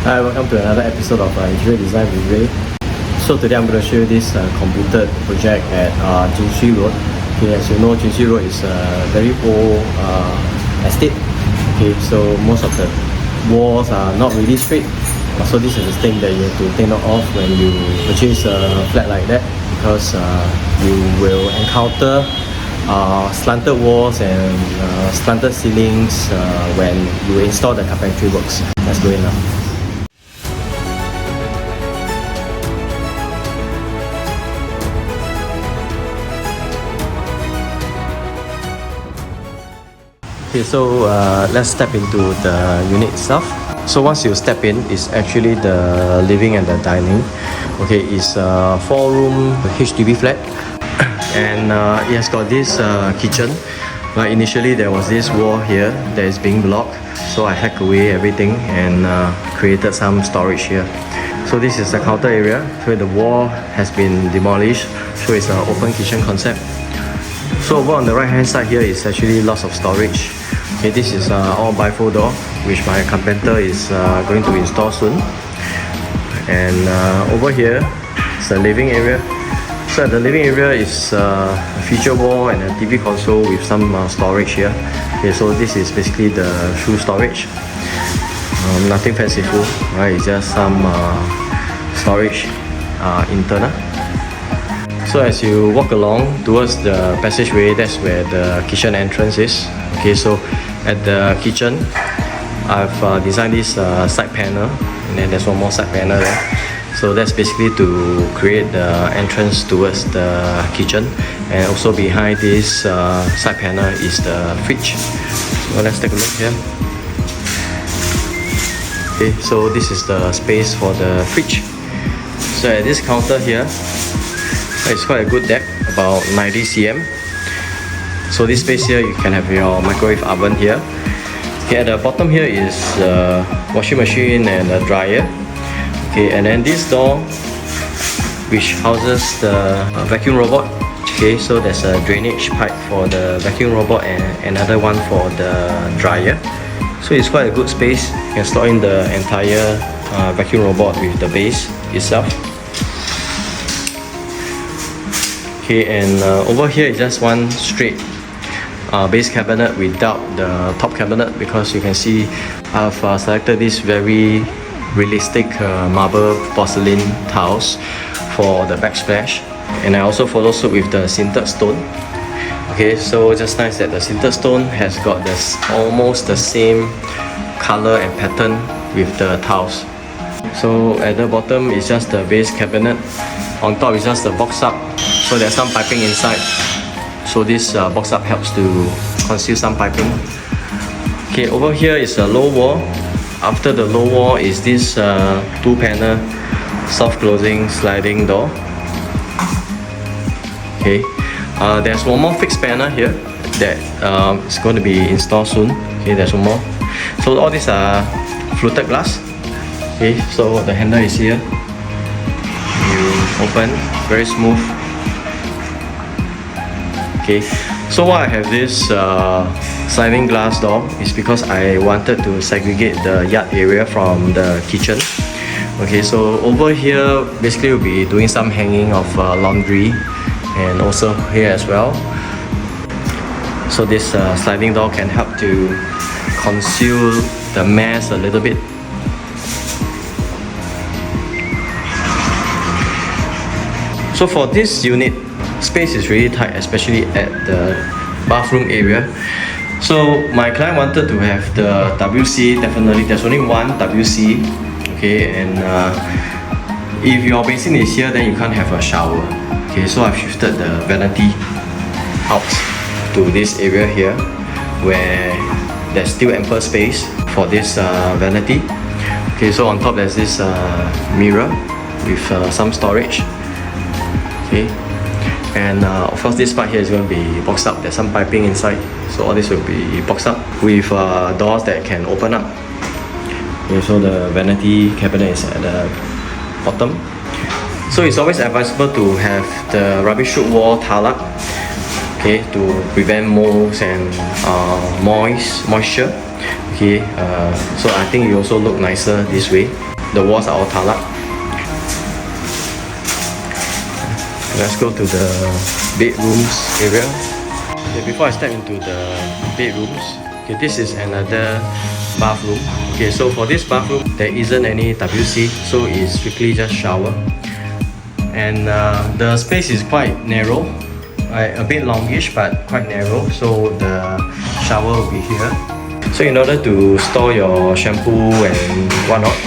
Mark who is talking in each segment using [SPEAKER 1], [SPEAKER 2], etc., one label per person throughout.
[SPEAKER 1] Hi, welcome to another episode of Interior Design with Rae. So today I'm going to show you this completed project at Swee Road. Okay, as you know, Swee Road is a very old estate. Okay, so most of the walls are not really straight. So this is the thing that you have to take note of when you purchase a flat like that, because you will encounter slanted walls and slanted ceilings when you install the carpentry works. Let's go in now. Okay, so let's step into the unit itself. So once you step in, it's actually the living and the dining. Okay, it's a 4-room HDB flat, and it has got this kitchen. But initially there was this wall here that is being blocked, so I hacked away everything and created some storage here. So this is the counter area, so the wall has been demolished, so it's an open kitchen concept. So over on the right hand side here is actually lots of storage. Okay, this is all bifold door, which my carpenter is going to install soon. And over here is the living area. So the living area is a feature wall and a TV console with some storage here. Okay, so this is basically the shoe storage. Nothing fanciful, right? It's just some storage internal. So as you walk along towards the passageway, that's where the kitchen entrance is. Okay, so at the kitchen, I've designed this side panel, and then there's one more side panel there. So that's basically to create the entrance towards the kitchen, and also behind this side panel is the fridge. So let's take a look here. Okay, so this is the space for the fridge. So at this counter here, it's quite a good depth, about 90 cm. So this space here, you can have your microwave oven here. Okay, at the bottom here is a washing machine and a dryer. Okay, and then this door, which houses the vacuum robot. Okay, so there's a drainage pipe for the vacuum robot and another one for the dryer. So it's quite a good space. You can store in the entire vacuum robot with the base itself. Okay, and over here is just one straight base cabinet without the top cabinet, because you can see I've selected this very realistic marble porcelain tiles for the backsplash, and I also follow suit with the sintered stone. Okay, so just nice that the sintered stone has got this almost the same color and pattern with the tiles. So at the bottom is just the base cabinet, on top is just the box up. So there's some piping inside, so this box up helps to conceal some piping. Okay, over here is a low wall. After the low wall is this 2-panel soft closing sliding door. Okay, there's one more fixed panel here that is going to be installed soon. Okay, there's one more. So all these are fluted glass. Okay, so the handle is here. You open, very smooth. Okay, so why I have this sliding glass door is because I wanted to segregate the yard area from the kitchen. Okay, so over here basically we'll be doing some hanging of laundry, and also here as well. So this sliding door can help to conceal the mess a little bit. So for this unit, space is really tight, especially at the bathroom area. So my client wanted to have the WC. Definitely there's only one WC. Okay, and if your basin is here, then you can't have a shower. Okay, so I've shifted the vanity out to this area here, where there's still ample space for this vanity. Okay, so on top there's this mirror with some storage. Okay, and of course this part here is going to be boxed up. There's some piping inside, so all this will be boxed up with doors that can open up. Okay, so the vanity cabinet is at the bottom. So it's always advisable to have the rubbish chute wall tile up, okay, to prevent molds and moisture. Okay, so I think it also look nicer this way. The walls are all tiled. Let's go to the bedrooms area. Okay, before I step into the bedrooms, okay, this is another bathroom. Okay, so for this bathroom, there isn't any WC, so it's strictly just shower. And the space is quite narrow, a bit longish but quite narrow, so the shower will be here. So in order to store your shampoo and whatnot,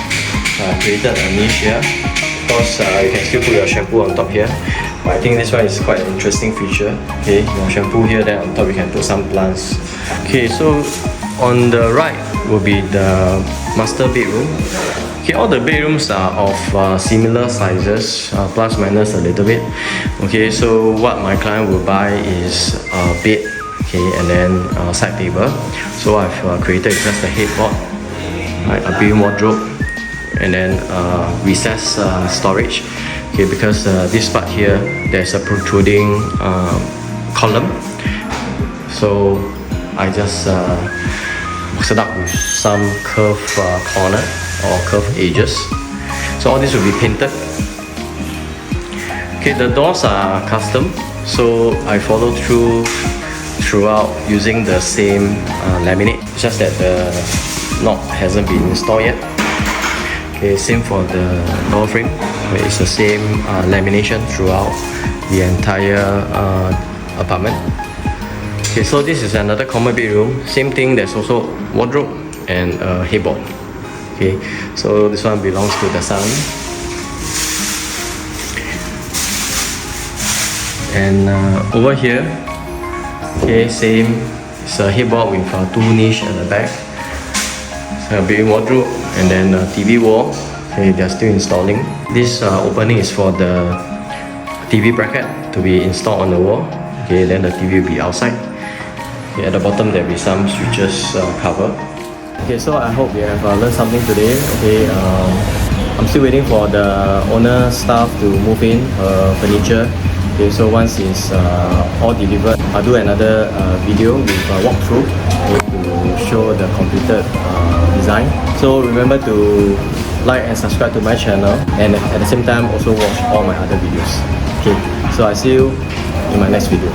[SPEAKER 1] I created a niche here. Of course, you can still put your shampoo on top here, but I think this one is quite an interesting feature. Okay, your shampoo here, then on top you can put some plants. Okay, so on the right will be the master bedroom. Okay, all the bedrooms are of similar sizes, plus minus a little bit. Okay, so what my client will buy is a bed, okay, and then a side table. So I've created just a headboard, right, a built-in wardrobe, and then recessed storage. Okay, because this part here, there's a protruding column. So I just set up with some curved corner or curved edges. So all this will be painted. Okay, the doors are custom, so I follow throughout using the same laminate. It's just that the knob hasn't been installed yet. Okay, same for the door frame. It's the same lamination throughout the entire apartment. Okay, so this is another common bedroom. Same thing, there's also wardrobe and a headboard. Okay, so this one belongs to the son. And over here, okay, same. It's a headboard with two niche at the back. So a built-in wardrobe and then a TV wall. Okay, they're still installing. This opening is for the TV bracket to be installed on the wall. Okay, then the TV will be outside. Okay, at the bottom there will be some switches cover. Okay, so I hope you have learned something today. Okay, I'm still waiting for the owner staff to move in her furniture. Okay, so once it's all delivered, I'll do another video with a walkthrough, okay, to show the completed design. So remember to like and subscribe to my channel, and at the same time also watch all my other videos. Okay, so I see you in my next video.